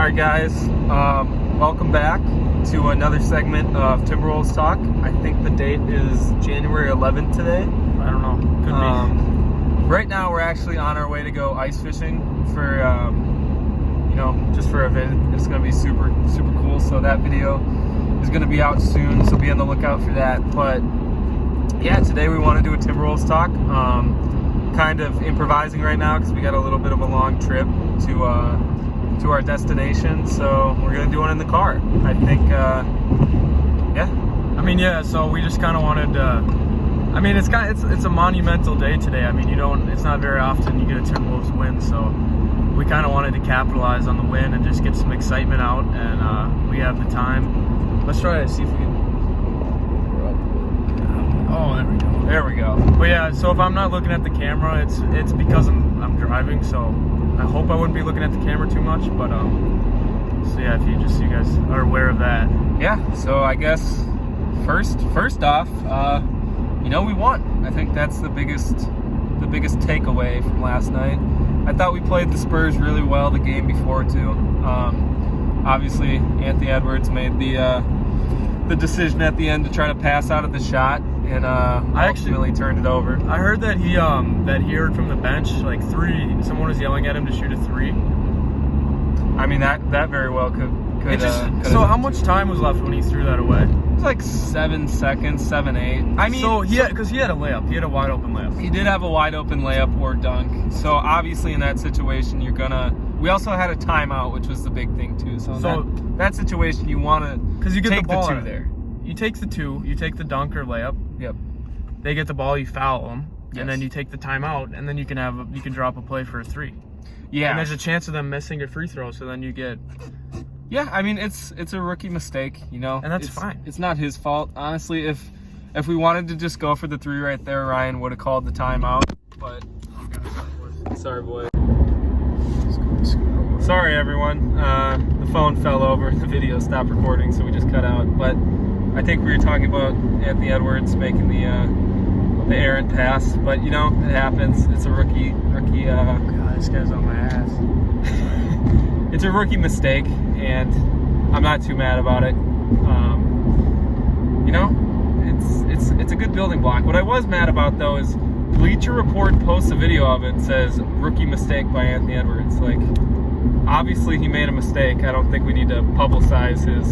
Alright guys, welcome back to another segment of Timberwolves Talk. I think the date is January 11th today. I don't know, could be. Right now we're actually on our way to go ice fishing for, just for a visit. It's going to be super cool, so that video is going to be out soon, so be on the lookout for that. But yeah, today we want to do a Timberwolves Talk. Kind of improvising right now because we got a little bit of a long trip to our destination, so we're gonna do one in the car. I think, So we just kind of wanted to. It's a monumental day today. It's not very often you get a Timberwolves win, so we kind of wanted to capitalize on the win and just get some excitement out. And we have the time. Let's try to see if we can. Oh, there we go. There we go. But yeah, so if I'm not looking at the camera, it's because I'm driving. So I hope I wouldn't be looking at the camera too much. But so yeah, if you guys are aware of that. Yeah. So I guess first off, we won. I think that's the biggest takeaway from last night. I thought we played the Spurs really well the game before too. Obviously, Anthony Edwards made the decision at the end to try to pass out of the shot, and ultimately turned it over. I heard that he heard from the bench like someone was yelling at him to shoot a three. I mean that very well could. So how much time was left when he threw that away? It was like 7 seconds, 7, 8. Because he had a layup. He had a wide open layup. He did have a wide open layup or dunk. So obviously in that situation we also had a timeout, which was the big thing too. So that situation you want to, because you get take the ball the two there. You take the two. You take the dunk or layup. Yep. They get the ball. You foul them, yes. And then you take the timeout, and then you can drop a play for a three. Yeah. And there's a chance of them missing a free throw, so then you get. Yeah, I mean it's a rookie mistake, and that's fine. It's not his fault, honestly. If we wanted to just go for the three right there, Ryan would have called the timeout. But sorry, boy. Sorry, everyone. The phone fell over. The video stopped recording, so we just cut out. But I think we were talking about Anthony Edwards making the errant pass. But it happens. It's a rookie. God, this guy's on my ass. It's a rookie mistake, and I'm not too mad about it. It's a good building block. What I was mad about though is Bleacher Report posts a video of it and says rookie mistake by Anthony Edwards. Like, obviously he made a mistake. I don't think we need to publicize his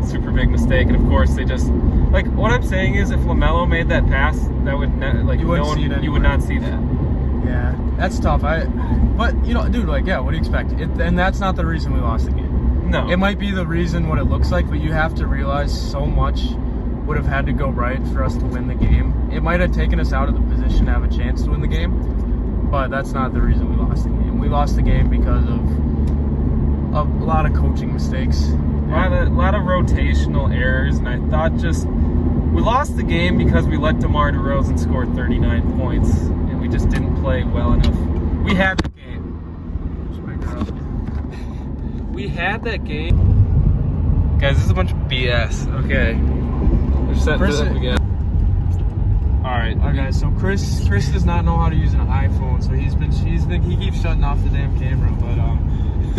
super big mistake. And of course they just what I'm saying is if LaMelo made that pass, that would you would not see that. Yeah, that's tough. But dude, what do you expect? And that's not the reason we lost the game. No. It might be the reason what it looks like, but you have to realize so much would have had to go right for us to win the game. It might have taken us out of the position to have a chance to win the game, but that's not the reason we lost the game. We lost the game because of a lot of coaching mistakes. A lot of rotational errors, and I thought we lost the game because we let DeMar DeRozan score 39 points, and we just didn't play well enough. We had the game. We had that game. Guys, this is a bunch of BS. Okay. We're setting this up again. Alright. Okay, so Chris does not know how to use an iPhone, so he keeps shutting off the damn camera, but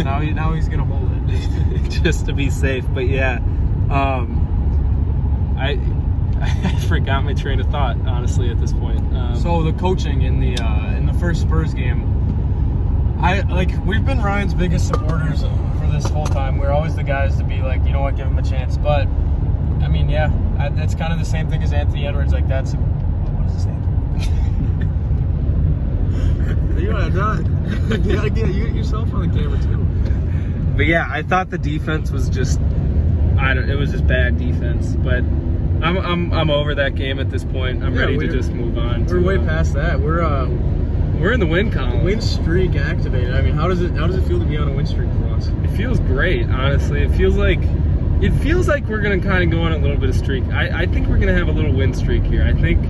now he's gonna hold it. Just to be safe. But yeah. I forgot my train of thought, honestly, at this point. So the coaching in the first Spurs game, we've been Ryan's biggest supporters for this whole time. We're always the guys to be like, you know what, give him a chance. But that's kind of the same thing as Anthony Edwards. What is his name? You gotta get yourself on the camera too. But yeah, I thought the defense was just it was just bad defense. But I'm over that game at this point. I'm ready to just move on. We're way past that. We're in the win column. Win streak activated. I mean, how does it feel to be on a win streak for us? It feels great, honestly. It feels like we're gonna kind of go on a little bit of streak. I think we're gonna have a little win streak here. I think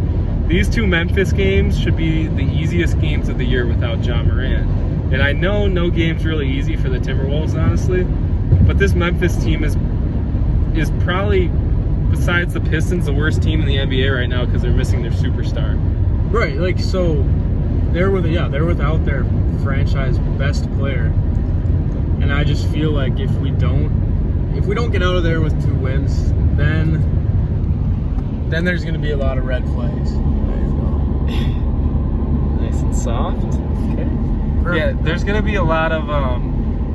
these two Memphis games should be the easiest games of the year without Ja Morant. And I know no game's really easy for the Timberwolves, honestly, but this Memphis team is probably, besides the Pistons, the worst team in the NBA right now because they're missing their superstar. Right, so they're without their franchise best player, and I just feel feel like if we don't get out of there with 2 wins, then there's going to be a lot of red flags. Nice and soft. Okay. Perfect. Yeah, there's gonna be a lot of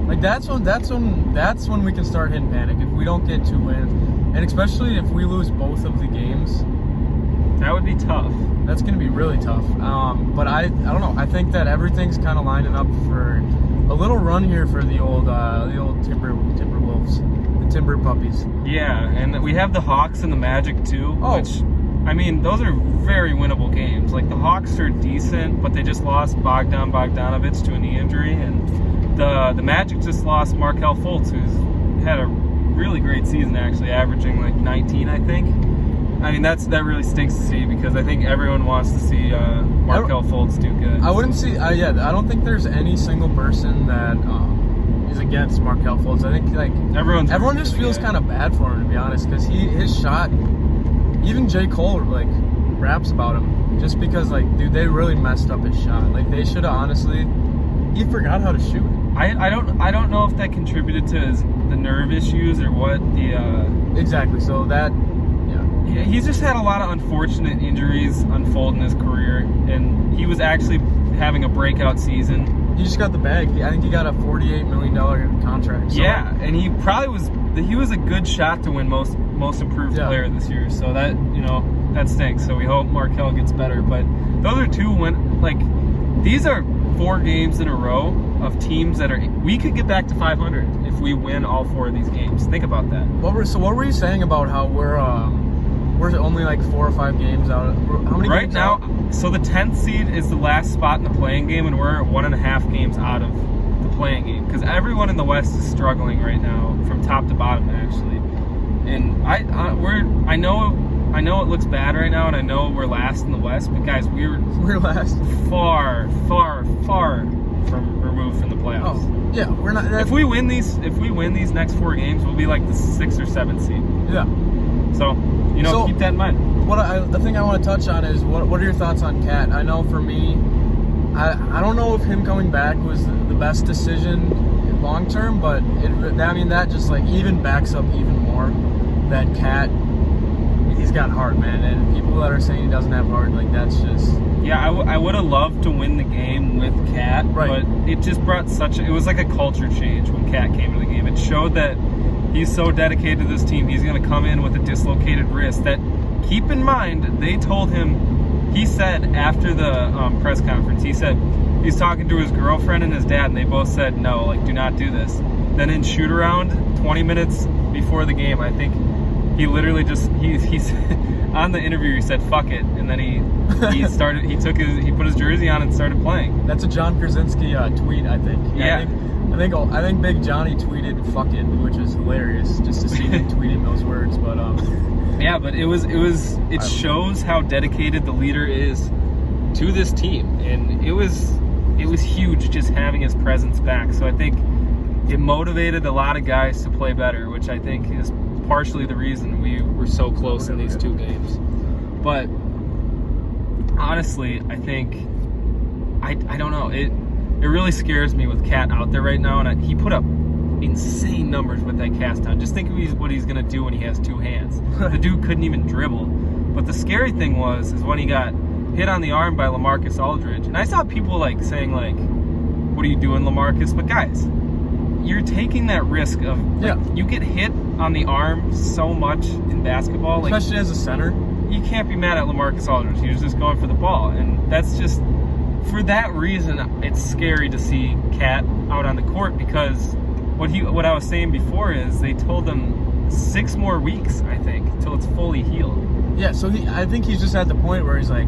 like that's when we can start hitting panic if we don't get 2 wins, and especially if we lose both of the games. that would be tough. That's going to be really tough. But I don't know. I think that everything's kind of lining up for a little run here for the old Timberwolves, the Timber Puppies. Yeah, and we have the Hawks and the Magic too, Oh. which, I mean, those are very winnable games. Like, the Hawks are decent, but they just lost Bogdanovich to a knee injury, and the Magic just lost Markelle Fultz, who's had a really great season, actually, averaging like 19, I think. I mean, that really stinks to see, because I think everyone wants to see Markelle Fultz do good. I wouldn't see. I don't think there's any single person that is against Markelle Fultz. I think like everyone just feels kind of bad for him, to be honest, because his shot. Even J. Cole like raps about him just because, like, dude, they really messed up his shot. Like, they should have honestly. He forgot how to shoot. I don't know if that contributed to the nerve issues or what. Exactly. So that. Yeah, he's just had a lot of unfortunate injuries unfold in his career, and he was actually having a breakout season. He just got the bag. I think he got a $48 million contract. So. Yeah, and he was a good shot to win most improved player this year. So that, that stinks. So we hope Markelle gets better. But those are these are 4 games in a row of teams that we could get back to 500 if we win all 4 of these games. Think about that. What were you saying about how we're only like 4 or 5 games out? How many right games now? out? So the 10th seed is the last spot in the playing game, and we're 1.5 games out of the playing game, because everyone in the West is struggling right now from top to bottom, actually. And I know it looks bad right now, and I know we're last in the West, but guys, we're last, far removed from the playoffs. Oh, yeah, we're not. If we win these next 4 games, we'll be like the 6th or 7th seed. Yeah. So, keep that in mind. The thing I want to touch on is what are your thoughts on Cat? I know for me, I don't know if him coming back was the best decision long term, but that just like even backs up even more that Cat, he's got heart, man. And people that are saying he doesn't have heart, like, that's just. Yeah, I would have loved to win the game with Cat, right. But it just brought it was like a culture change when Cat came to the game. It showed that he's so dedicated to this team. He's going to come in with a dislocated wrist that, keep in mind, they told him, he said after the press conference, he said he's talking to his girlfriend and his dad, and they both said, no, like, do not do this. Then in shoot around, 20 minutes before the game, I think he literally just, he's on the interview, he said, fuck it. And then he put his jersey on and started playing. That's a John Krasinski tweet, I think. Yeah. I think Big Johnny tweeted "fuck it," which is hilarious just to see him tweeting those words. But yeah, but it shows how dedicated the leader is to this team, and it was huge just having his presence back. So I think it motivated a lot of guys to play better, which I think is partially the reason we were so close in these 2 games. But honestly, I think I don't know. It really scares me with Cat out there right now, and he put up insane numbers with that cast down. Just think of what he's going to do when he has 2 hands. The dude couldn't even dribble. But the scary thing is when he got hit on the arm by LaMarcus Aldridge. And I saw people saying, what are you doing, LaMarcus? But guys, you're taking that risk of, you get hit on the arm so much in basketball. Especially as a center. You can't be mad at LaMarcus Aldridge. He was just going for the ball. And that's just... For that reason, it's scary to see Cat out on the court, because what I was saying before is they told him 6 more weeks, I think, until it's fully healed. Yeah, so I think he's just at the point where he's like,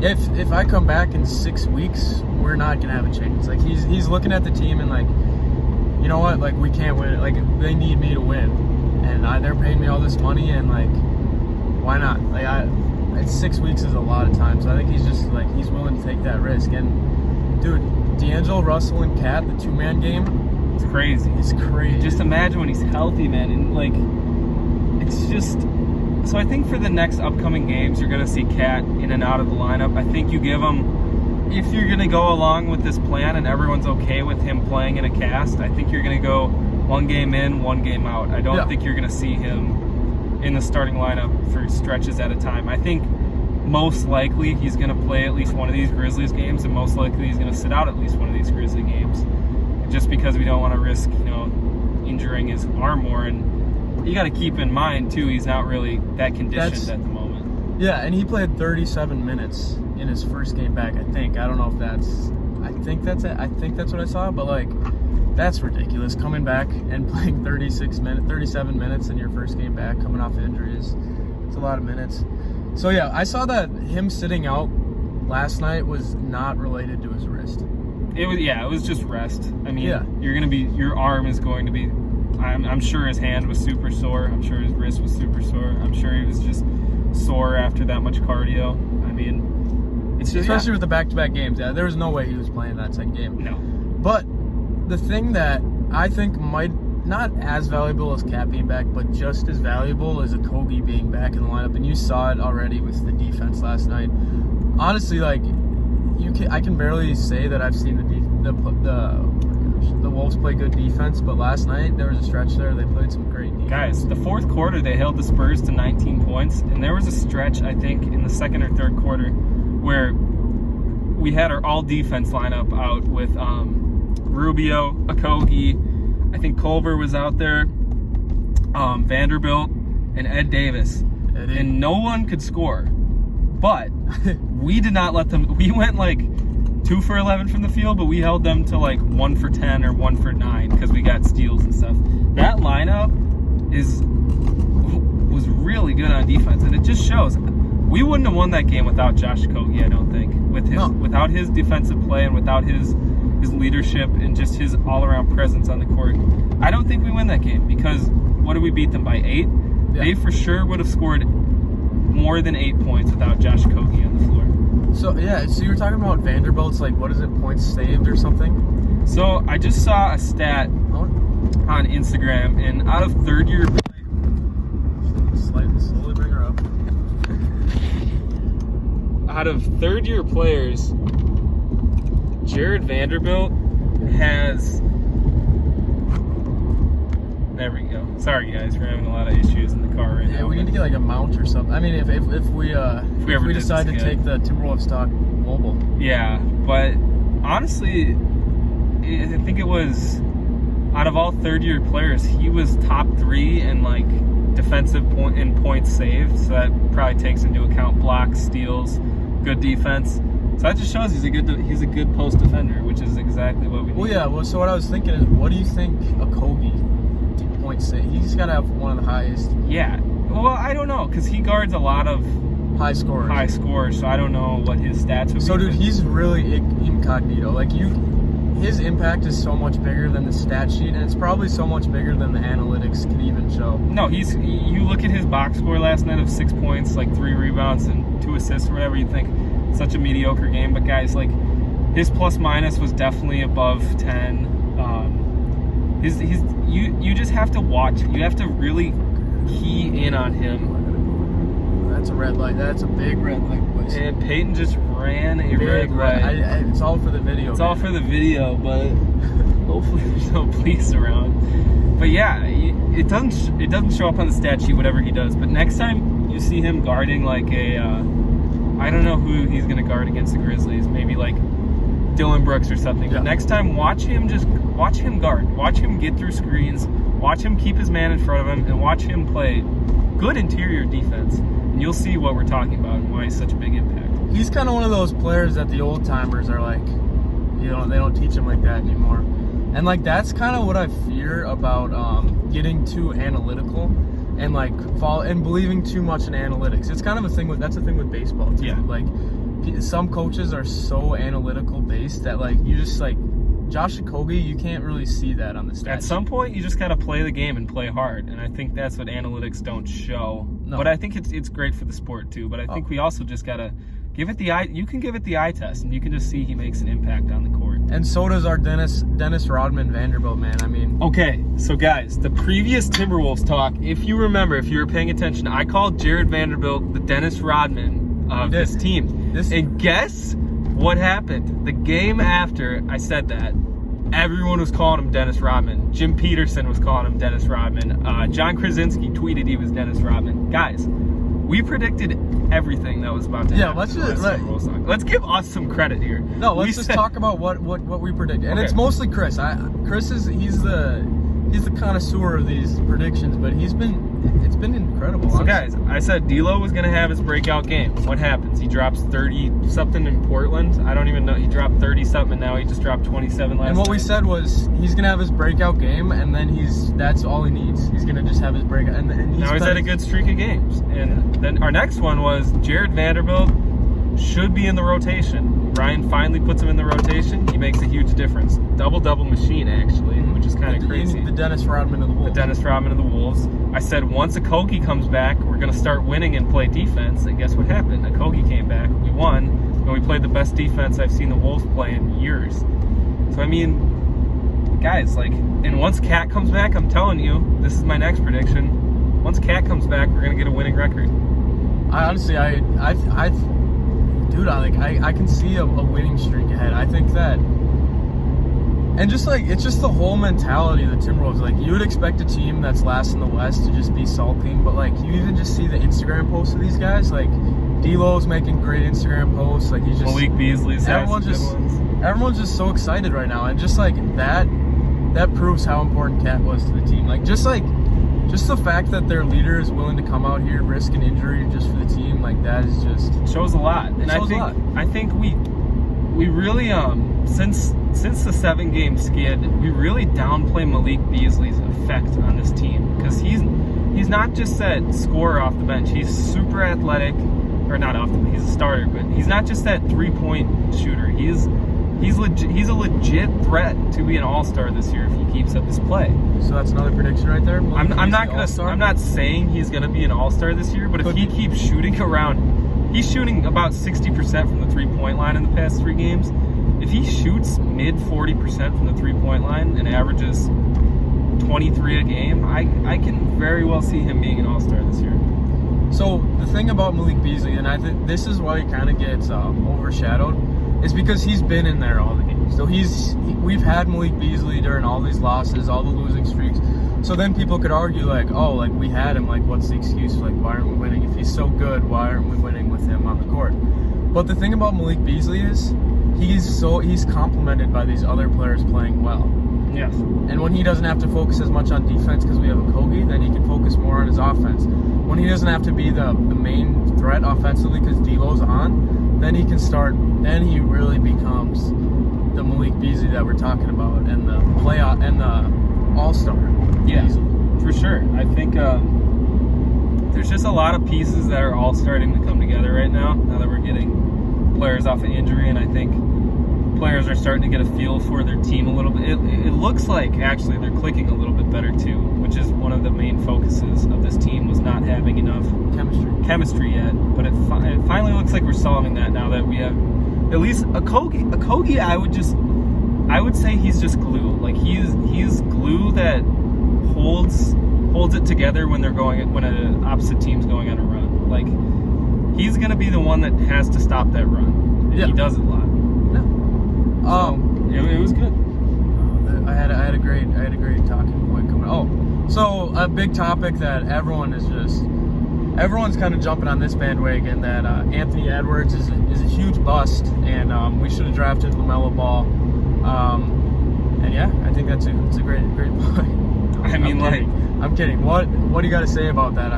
if I come back in 6 weeks, we're not gonna have a chance. Like, he's looking at the team and like, you know what? Like, we can't win. Like, they need me to win, and they're paying me all this money, and like, why not? Like, 6 weeks is a lot of time, so I think he's just like, he's willing to take that risk. And dude, D'Angelo Russell and Cat, the 2-man game, it's crazy. It's crazy. Just imagine when he's healthy, man, and like, it's just. So I think for the next upcoming games, you're gonna see Cat in and out of the lineup. I think you give him, if you're gonna go along with this plan and everyone's okay with him playing in a cast, I think you're gonna go one game in, one game out. I don't think you're going to see him in the starting lineup for stretches at a time. I think most likely he's going to play at least one of these Grizzlies games, and most likely he's going to sit out at least one of these Grizzly games, just because we don't want to risk, injuring his arm more. And you got to keep in mind too, he's not really that conditioned at the moment. Yeah, and he played 37 minutes in his first game back. I think. I don't know if that's. I think that's it. I think that's what I saw. But that's ridiculous. Coming back and playing 37 minutes in your first game back, coming off injuries. It's a lot of minutes. So yeah, I saw that him sitting out last night was not related to his wrist. It was just rest. I mean, your arm is going to be. I'm sure his hand was super sore. I'm sure his wrist was super sore. I'm sure he was just sore after that much cardio. I mean, it's just especially with the back-to-back games. Yeah, there was no way he was playing that second game. No. But the thing that I think might not as valuable as Cat being back, but just as valuable is Okogie being back in the lineup, and you saw it already with the defense last night. Honestly, I can barely say that I've seen the Wolves play good defense, but last night there was a stretch there they played some great defense. Guys, the fourth quarter they held the Spurs to 19 points, and there was a stretch, I think, in the second or third quarter where we had our all-defense lineup out with Rubio, Okogie, I think Culver was out there, Vanderbilt, and Ed Davis. And no one could score. But we did not let them. We went 2 for 11 from the field, but we held them to 1 for 10 or 1 for 9 because we got steals and stuff. That lineup was really good on defense, and it just shows. We wouldn't have won that game without Josh Okogie, I don't think. Without his defensive play and without his leadership and just his all-around presence on the court, I don't think we win that game because what did we beat them by 8? Yeah. They for sure would have scored more than 8 points without Josh Okogie on the floor. So you were talking about Vanderbilt's points saved or something? So I just saw a stat on Instagram, and out of third-year slowly bring her up. Out of third-year players, Jared Vanderbilt has. There we go. Sorry guys, we're having a lot of issues in the car right now. Yeah, we need to get a mount or something. I mean, if we decide to take the Timberwolves talk mobile. Yeah, but honestly, I think it was out of all third-year players, he was top 3 in defensive points saved. So that probably takes into account blocks, steals, good defense. So that just shows he's a good post defender, which is exactly what we need. Well, yeah. Well, so what I was thinking is, what do you think Okogie points say? He's got to have one of the highest. Yeah. Well, I don't know because he guards a lot of high scorers. So I don't know what his stats would be. So, dude, he's really incognito. His impact is so much bigger than the stat sheet, and it's probably so much bigger than the analytics can even show. No, you look at his box score last night of 6 points, 3 rebounds, and 2 assists or whatever. You think such a mediocre game, but guys, his plus minus was definitely above 10. You just have to watch. You have to really key in on him. That's a red light. That's a big red light, boys. And Peyton just ran a red light. It's all for the video. It's all for the video, but hopefully there's no police around. But yeah, it doesn't show up on the stat sheet whatever he does. But next time you see him guarding I don't know who he's going to guard against the Grizzlies. Maybe Dylan Brooks or something. Yeah. But next time, watch him guard. Watch him get through screens. Watch him keep his man in front of him, and watch him play good interior defense. And you'll see what we're talking about and why he's such a big impact. He's kind of one of those players that the old timers are they don't teach him like that anymore. And that's kind of what I fear about getting too analytical. And believing too much in analytics. It's kind of that's a thing with baseball too. Yeah. Some coaches are so analytical based that you just Josh Okogie, you can't really see that on the stats. At some point, you just gotta play the game and play hard, and I think that's what analytics don't show. No. But I think it's great for the sport too. But I think we also just gotta give it the eye. You can give it the eye test, and you can just see he makes an impact on the court. And so does our Dennis Rodman Vanderbilt, man. I mean. Okay, so guys, the previous Timberwolves talk, if you remember, if you were paying attention, I called Jared Vanderbilt the Dennis Rodman of this team. And guess what happened? The game after I said that, everyone was calling him Dennis Rodman. Jim Peterson was calling him Dennis Rodman. John Krasinski tweeted he was Dennis Rodman. Guys, we predicted everything that was about to happen. Let's give us some credit here. No, let's just talk about what we predicted. And it's mostly Chris. Chris he's the connoisseur of these predictions, but it's been incredible. So guys, I said D'Lo was going to have his breakout game. What happens? He drops 30-something in Portland. I don't even know. He dropped 30-something, and now he just dropped 27 last And what night. we said was he's going to have his breakout game, and then that's all he needs. He's going to just have his breakout. And now he's had a good streak of games. And then our next one was Jared Vanderbilt should be in the rotation. Ryan finally puts him in the rotation. He makes a huge difference. Double-double machine, actually, which is kind of crazy. The Dennis Rodman of the Wolves. The Dennis Rodman of the Wolves. I said once Okogie comes back, we're going to start winning and play defense. And guess what happened? Okogie came back. We won. And we played the best defense I've seen the Wolves play in years. So, I mean, guys, and once Cat comes back, I'm telling you, this is my next prediction. Once Cat comes back, we're going to get a winning record. I can see a winning streak ahead. I think that, and it's just the whole mentality of the Timberwolves. You would expect a team that's last in the West to just be sulking, but you even just see the Instagram posts of these guys. D'Lo's making great Instagram posts. He's just Malik Beasley's everyone's just so excited right now, and just that proves how important Cat was to the team. Just the fact that their leader is willing to come out here, risk an injury just for the team, that is just shows a lot. And I think we really since the 7-game skid, we really downplay Malik Beasley's effect on this team, because he's not just that scorer off the bench. He's super athletic, or not off the bench. He's a starter, but he's not just that 3-point shooter. He's a legit threat to be an all-star this year if he keeps up his play. So that's another prediction right there. I'm not saying he's gonna be an all-star this year, but if he keeps shooting around, he's shooting about 60% from the 3-point line in the past 3 games. If he shoots mid 40% from the 3-point line and averages 23 a game, I can very well see him being an all-star this year. So the thing about Malik Beasley, and I think this is why he kind of gets overshadowed, is because he's been in there all the games. So we've had Malik Beasley during all these losses, all the losing streaks. So then people could argue we had him. What's the excuse? Why aren't we winning? If he's so good, why aren't we winning with him on the court? But the thing about Malik Beasley is he's complemented by these other players playing well. Yes. And when he doesn't have to focus as much on defense because we have Okogie, then he can focus more on his offense. When he doesn't have to be the main threat offensively because D'Lo's on, then he can start. Then he really becomes the Malik Beasley that we're talking about, and the playoff and the all-star. Yeah, for sure. I think there's just a lot of pieces that are all starting to come together right now. Now that we're getting players off of injury, and I think players are starting to get a feel for their team a little bit. It looks like actually they're clicking a little bit better too, which is one of the main focuses of this team, was not having enough chemistry yet. But it finally looks like we're solving that now that we have at least Okogie. I would say he's just glue. He's glue that holds it together when an opposite team's going on a run. He's gonna be the one that has to stop that run. Yeah. He does it a lot. It was good. I had a great talking point coming. So a big topic that everyone's kind of jumping on this bandwagon, that Anthony Edwards is a huge bust, and we should have drafted LaMelo Ball. And yeah, I think that's a great point. I'm kidding. What do you got to say about that?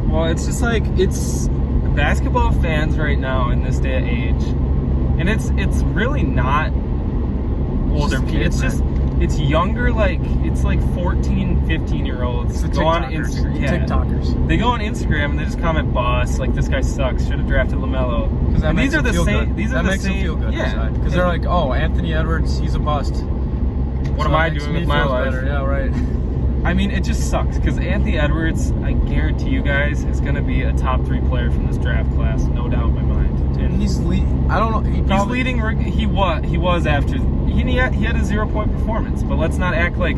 Well, it's just it's basketball fans right now in this day and age, and it's really not older people. It's younger, it's 14, 15-year-olds go on Instagram. TikTokers. They go on Instagram and they just comment "boss," this guy sucks. Should have drafted LaMelo. And these are the same. That makes them feel good. Yeah. Because they're like, oh, Anthony Edwards, he's a bust. What am I doing with my life? Better. Yeah, right. It just sucks because Anthony Edwards, I guarantee you guys, is going to be a top 3 player from this draft class, no doubt in my mind. And he's leading. I don't know. He's leading. He was after. He had a 0-point performance, but let's not act like.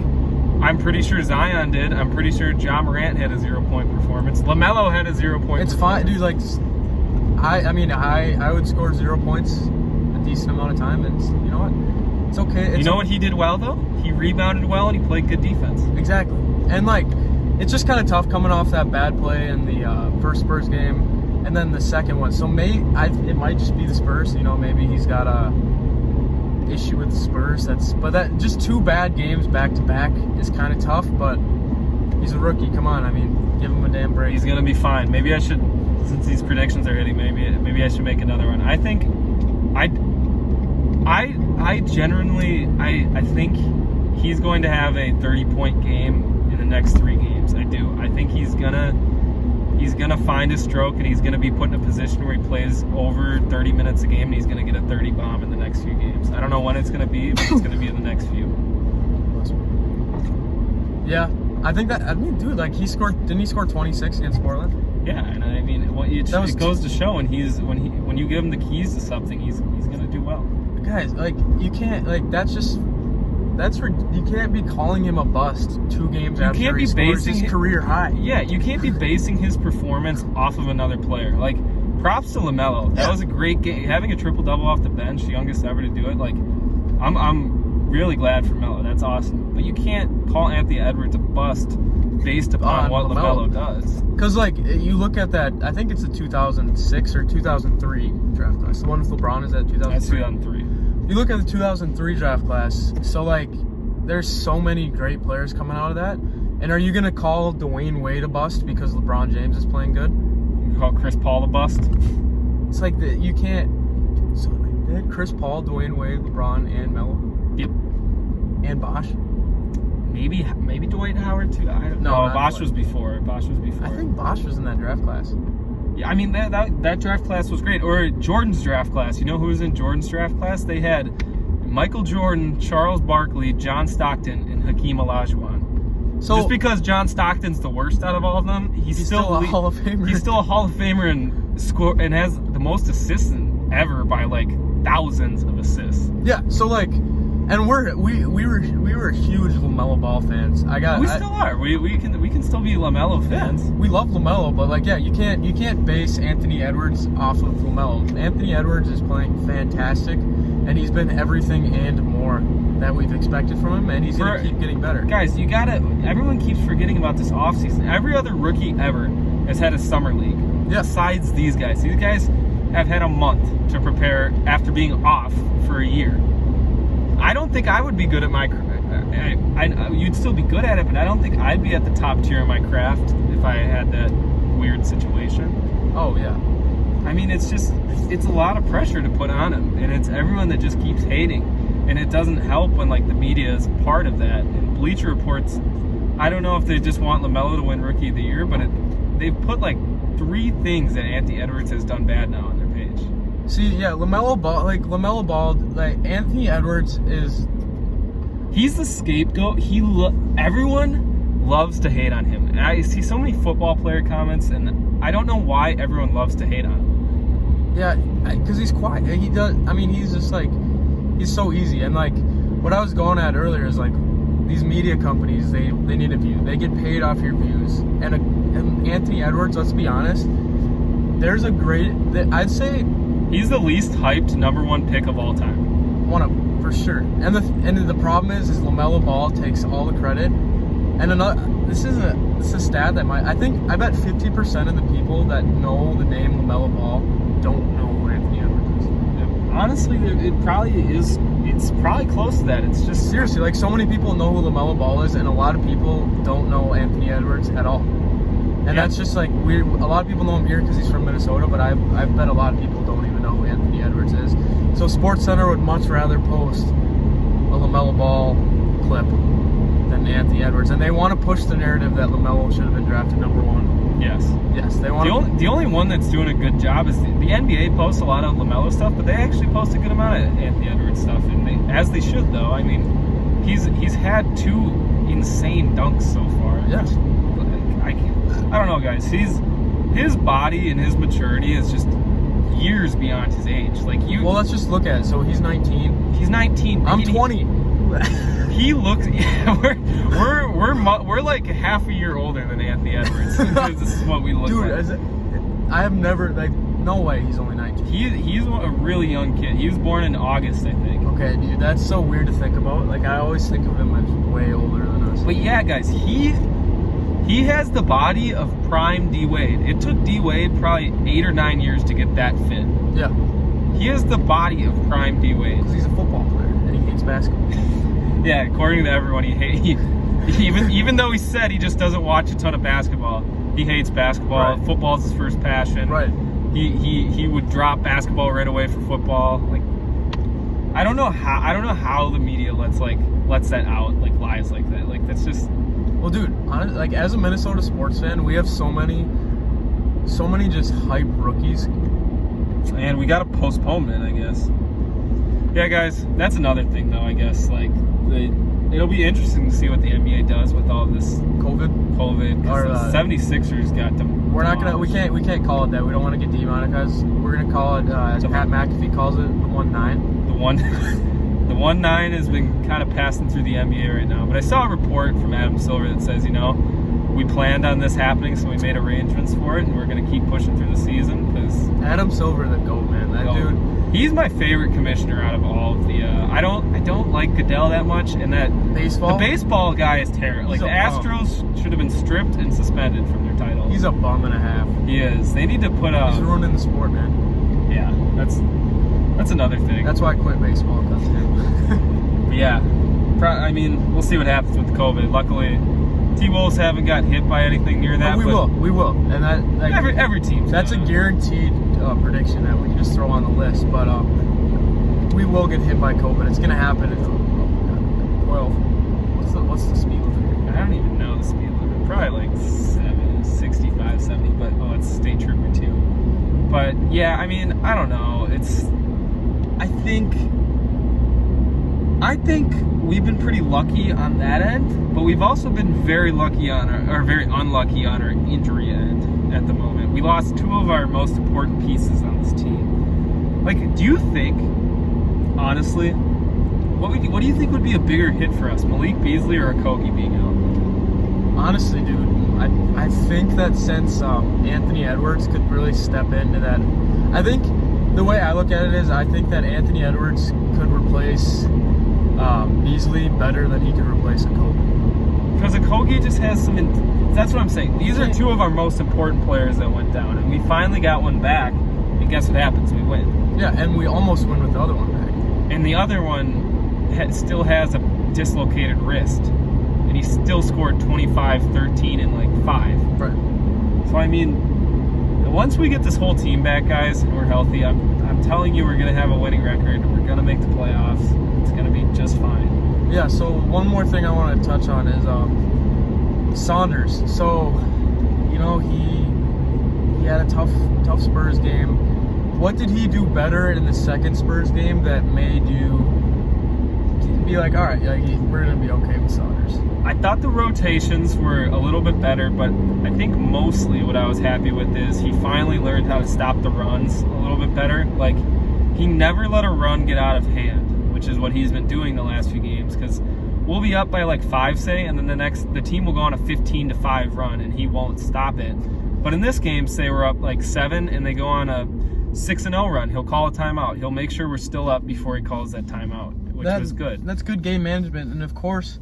I'm pretty sure Zion did. I'm pretty sure Ja Morant had a 0-point performance. LaMelo had a 0-point. It's fine, dude. I would score 0 points a decent amount of time, and you know what? It's okay. You know what he did well, though? He rebounded well, and he played good defense. Exactly. And, like, it's just kind of tough coming off that bad play in the first Spurs game and then the second one. So it might just be the Spurs. You know, maybe he's got a issue with the Spurs. But that just 2 bad games back to back is kind of tough. But he's a rookie. Come on, I mean, give him a damn break. He's gonna be fine. Maybe I should, since these predictions are hitting, maybe I should make another one. I think, I think he's going to have a 30-point game in the next 3 games. I do. I think he's gonna find his stroke, and he's gonna be put in a position where he plays over 30 minutes a game, and he's gonna get a 30 bomb in the next few games. I don't know when it's gonna be, but it's gonna be in the next few. Yeah, I think that. I mean, dude, like didn't he score 26 against Portland? Yeah, and I mean, it goes to show, and when you give him the keys to something, he's gonna do well. Guys, like, you can't, like, you can't be calling him a bust 2 games after he scores his career high. Yeah, you can't be basing his performance off of another player. Like, props to LaMelo. That was a great game. Having a triple-double off the bench, the youngest ever to do it, like, I'm really glad for Melo. That's awesome. But you can't call Anthony Edwards a bust based upon what LaMelo does. Because, like, you look at that, I think it's a 2006 or 2003 draft class. The one with LeBron is that 2003? That's 2003. You look at the 2003 draft class, so, like, there's so many great players coming out of that. And are you going to call Dwayne Wade a bust because LeBron James is playing good? You call Chris Paul a bust? It's like, you can't. So, like, they had Chris Paul, Dwayne Wade, LeBron, and Melo. Yep. And Bosh. Maybe Dwight Howard, too. I don't know. No, Bosh was before. I think Bosh was in that draft class. Yeah, I mean, that draft class was great. Or Jordan's draft class. You know who was in Jordan's draft class? They had Michael Jordan, Charles Barkley, John Stockton, and Hakeem Olajuwon. So just because John Stockton's the worst out of all of them, he's still a Hall of Famer. He's still a Hall of Famer and has the most assists ever by, like, thousands of assists. Yeah, so, like, and we were huge LaMelo Ball fans. We still are. We can still be LaMelo fans. Yeah, we love LaMelo, but, like, yeah, you can't base Anthony Edwards off of LaMelo. Anthony Edwards is playing fantastic, and he's been everything and more that we've expected from him, and he's gonna keep getting better. Guys, everyone keeps forgetting about this offseason. Every other rookie ever has had a summer league. Yeah. Besides these guys. These guys have had a month to prepare after being off for a year. I don't think I would be good at my craft. You'd still be good at it, but I don't think I'd be at the top tier of my craft if I had that weird situation. Oh, yeah. I mean, it's a lot of pressure to put on him, and it's everyone that just keeps hating, and it doesn't help when, like, the media is part of that. And Bleacher Report's, I don't know if they just want LaMelo to win Rookie of the Year, but they've put, like, 3 things that Anthony Edwards has done bad now on their page. See, yeah, LaMelo Ball, Anthony Edwards he's the scapegoat. Everyone loves to hate on him. And I see so many football player comments, and I don't know why everyone loves to hate on him. Yeah, because he's quiet. He does. I mean, he's just, like, he's so easy. And, like, what I was going at earlier is, like, these media companies, they need a view. They get paid off your views. And Anthony Edwards, let's be honest, I'd say he's the least hyped #1 pick of all time. One of them, for sure. And the problem is LaMelo Ball takes all the credit. And this is a stat that I bet 50% of the people that know the name LaMelo Ball don't know who Anthony Edwards is. Yeah. Honestly, it probably is. It's probably close to that. It's just seriously, like, so many people know who LaMelo Ball is, and a lot of people don't know Anthony Edwards at all. And that's just, like, weird. A lot of people know him here because he's from Minnesota, but I bet a lot of people don't even know who Anthony Edwards is. So SportsCenter would much rather post a LaMelo Ball clip than Anthony Edwards, and they want to push the narrative that LaMelo should have been drafted #1. Yes, they want. The only one that's doing a good job is the NBA posts a lot of LaMelo stuff, but they actually post a good amount of Anthony Edwards stuff, and as they should, though. I mean, he's had 2 insane dunks so far. Yes. I don't know, guys. His body and his maturity is just years beyond his age. Like, well, let's just look at it. So he's 19. He's 19. I'm 20. He looks. Yeah, we're like half a year older than Anthony Edwards. This is what we look like. Dude, I have never, like, no way he's only 19. He's a really young kid. He was born in August, I think. Okay, dude, that's so weird to think about. Like, I always think of him as way older than us. But yeah, guys, he has the body of prime D Wade. It took D Wade probably 8 or 9 years to get that fit. Yeah. He has the body of prime D Wade. Because he's a football player and he hates basketball. Yeah, according to everyone, even though he said he just doesn't watch a ton of basketball, he hates basketball. Right. Football's his first passion. Right. He would drop basketball right away for football. Like, I don't know how the media lets that out, like lies like that. Like, that's just. Well, dude, honestly, like, as a Minnesota sports fan, we have so many just hype rookies. And we got a postponement, I guess. Yeah, guys, that's another thing, though, I guess. Like, it'll be interesting to see what the NBA does with all this COVID. Because the 76ers got them. We're not gonna. We can't call it that. We don't want to get demonetized. We're gonna call it, as Pat McAfee calls it, the 1-9. The 1-9 has been kind of passing through the NBA right now. But I saw a report from Adam Silver that says, we planned on this happening, so we made arrangements for it, and we're going to keep pushing through the season. Because Adam Silver, the GOAT, man. That dude. He's my favorite commissioner out of all of the. I don't like Goodell that much, and that baseball. The baseball guy is terrible. Like, the Astros should have been stripped and suspended from their title. He's a bum and a half. He is. They need to put up. He's ruining the sport, man. Yeah, that's another thing. That's why I quit baseball. Yeah, I mean, we'll see what happens with COVID. Luckily, T-Wolves haven't got hit by anything near that. But we will, and that like, every team. That's a guaranteed prediction that we can just throw on the list. But we will get hit by COVID. It's gonna happen. Well, what's the speed limit? I don't even know the speed limit. Probably like 65, 70. But it's state trooper too. But yeah, I mean, I don't know. I think we've been pretty lucky on that end, but we've also been very lucky or very unlucky on our injury end at the moment. We lost two of our most important pieces on this team. Like, do you think, honestly, what do you think would be a bigger hit for us, Malik Beasley or Okogie being out? Honestly, dude, I think that since Anthony Edwards could really step into that, I think the way I look at it is I think that Anthony Edwards could replace Beasley better than he could replace Okogie. Because Okogie just has some. That's what I'm saying. These are two of our most important players that went down, and we finally got one back. And guess what happens? We win. Yeah, and we almost win with the other one back. And the other one still has a dislocated wrist, and he still scored 25, 13, and like 5. Right. So I mean, once we get this whole team back, guys, and we're healthy, I'm telling you, we're gonna have a winning record. We're gonna make the playoffs. It's gonna be just fine. Yeah. So one more thing I want to touch on is Saunders. So, he had a tough Spurs game. What did he do better in the second Spurs game that made you be like, all right, we're gonna be okay with Saunders? I thought the rotations were a little bit better, but I think mostly what I was happy with is he finally learned how to stop the runs a little bit better. Like, he never let a run get out of hand, which is what he's been doing the last few games, because we'll be up by like 5, say, and then the team will go on a 15-5 run, and he won't stop it. But in this game, say we're up like 7, and they go on a 6-0 run, he'll call a timeout. He'll make sure we're still up before he calls that timeout, which was good. That's good game management, and of course,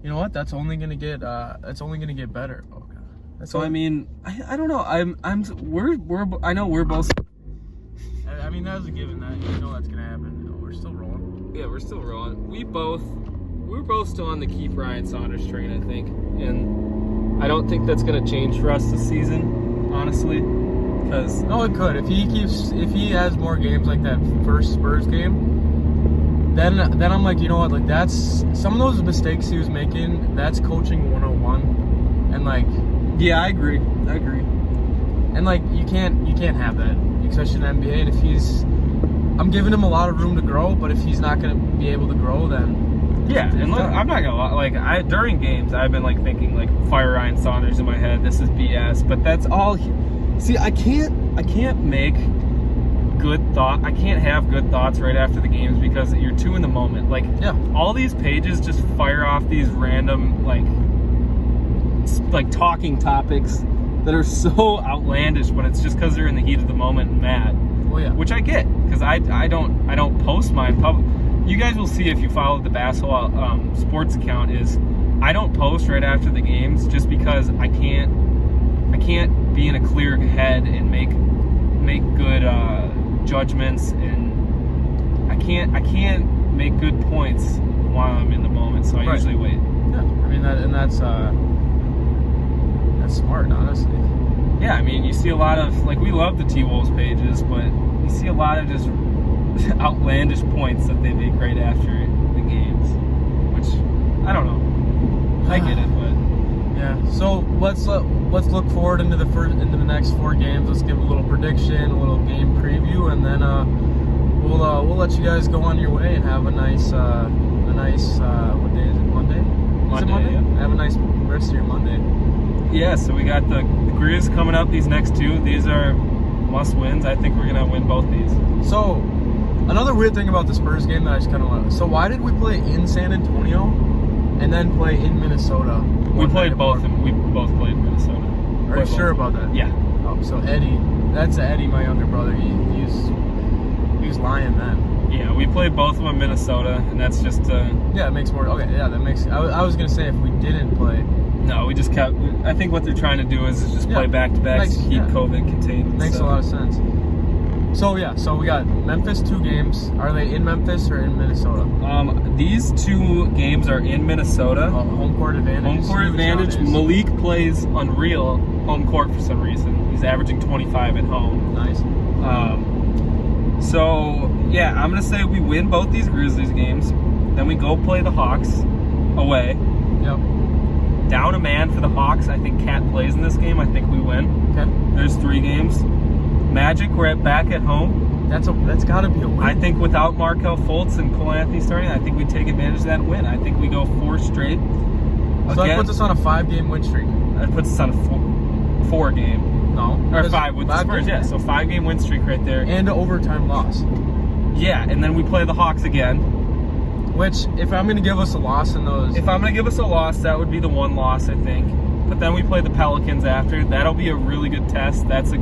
you know what? That's only gonna get better. Oh God. So I mean, I don't know. I know we're both. I mean, that was a given. That that's gonna happen. We're still rolling. Yeah, we're still rolling. We're both still on the keep Ryan Saunders train, I think, and I don't think that's gonna change for us this season, honestly. Because it could. If he has more games like that first Spurs game. Then I'm like, you know what? Like, that's some of those mistakes he was making. That's coaching 101, and like, yeah, I agree. And like, you can't have that, especially in the NBA. And I'm giving him a lot of room to grow, but if he's not gonna be able to grow, then yeah. And look, I'm not gonna lie. Like, during games, I've been like thinking like, fire Ryan Saunders in my head. This is BS. But that's all. See, I can't make good thought. I can't have good thoughts right after the games because you're too in the moment. Like, yeah, all these pages just fire off these random like talking topics that are so outlandish, but it's just because they're in the heat of the moment and mad. Well, yeah, which I get because I don't post mine you guys will see if you follow the Basshole sports account, is I don't post right after the games just because I can't be in a clear head and make good judgments, and I can't make good points while I'm in the moment, so I usually wait. Yeah, I mean that's smart, honestly. Yeah, I mean, you see a lot of, like, we love the T-Wolves pages, but you see a lot of just outlandish points that they make right after the games, which I don't know. I get it, but yeah. So let's look forward into the next 4 games. Let's give a little prediction, a little game preview, and then we'll let you guys go on your way and have a nice what day is it? Monday? Is it Monday? Yeah. Have a nice rest of your Monday. Yeah, so we got the Grizz coming up, these next 2. These are must wins. I think we're gonna win both these. So another weird thing about the Spurs game that I just kind of want. So why did we play in San Antonio and then play in Minnesota? We played both, and we both played Minnesota. Are you sure about that? Yeah. Oh, so Eddie, that's Eddie, my younger brother. He was lying then. Yeah, we played both of them in Minnesota, and that's just yeah, it makes more. Okay, yeah, that makes. I was gonna say if we didn't play. No, we just kept. I think what they're trying to do is just play back to back to keep COVID contained. Makes a lot of sense. So yeah, so we got Memphis 2 games. Are they in Memphis or in Minnesota? These 2 games are in Minnesota. Home court advantage. Home court advantage. Malik plays unreal home court for some reason. He's averaging 25 at home. Nice. So yeah, I'm gonna say we win both these Grizzlies games. Then we go play the Hawks away. Yep. Down a man for the Hawks. I think Cat plays in this game. I think we win. Okay. There's 3 games. Magic, we're back at home. That's got to be a win. I think without Markelle Fultz and Cole Anthony starting, I think we take advantage of that and win. I think we go 4 straight. So that puts us on a 5-game win streak. That puts us on a 4 game. No. Or 5 with the Spurs, yeah. So 5-game win streak right there. And an overtime loss. Yeah, and then we play the Hawks again. Which, if I'm going to give us a loss in those... If I'm going to give us a loss, that would be the 1 loss, I think. But then we play the Pelicans after. That'll be a really good test. That's a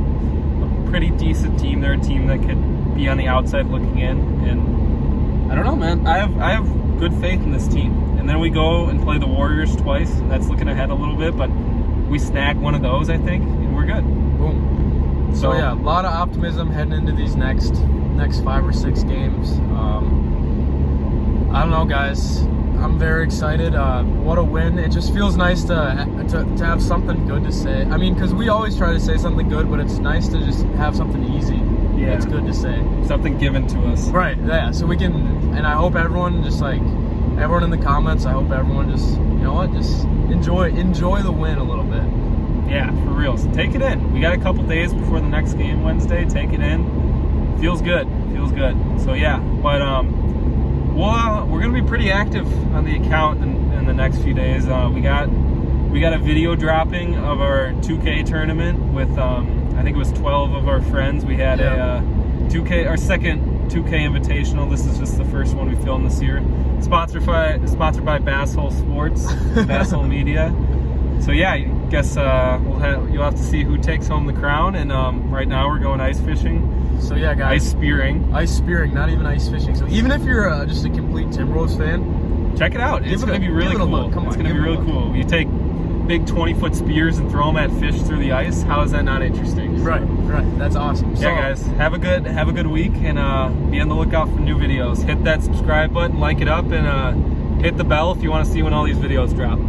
pretty decent team. They're a team that could be on the outside looking in. And I don't know, man. I have good faith in this team. And then we go and play the Warriors twice. That's looking ahead a little bit. But we snag one of those, I think, and we're good. Boom. So yeah, a lot of optimism heading into these next 5 or 6 games. I don't know, guys. I'm very excited. What a win. It just feels nice to have something good to say. I mean, because we always try to say something good, but it's nice to just have something easy. Yeah. It's good to say. Something given to us. Right, yeah. So we can, and I hope everyone everyone in the comments, I hope everyone just, you know what, just enjoy the win a little bit. Yeah, for real. So take it in. We got a couple days before the next game Wednesday. Take it in. Feels good. So yeah, but we're gonna be pretty active on the account in the next few days. We got a video dropping of our 2K tournament with I think it was 12 of our friends. We had a 2K, our second 2K Invitational. This is just the first one we filmed this year. Sponsored by Basshole Sports, Basshole Media. So yeah, I guess you'll have to see who takes home the crown. And right now we're going ice fishing. So yeah, guys. Ice spearing, not even ice fishing. So even if you're just a complete Timberwolves fan, check it out. It's going to be really cool. It's going to be really cool. You take big 20-foot spears and throw them at fish through the ice. How is that not interesting? Right. That's awesome. Yeah, guys, have a good week, and be on the lookout for new videos. Hit that subscribe button, like it up, and hit the bell if you want to see when all these videos drop.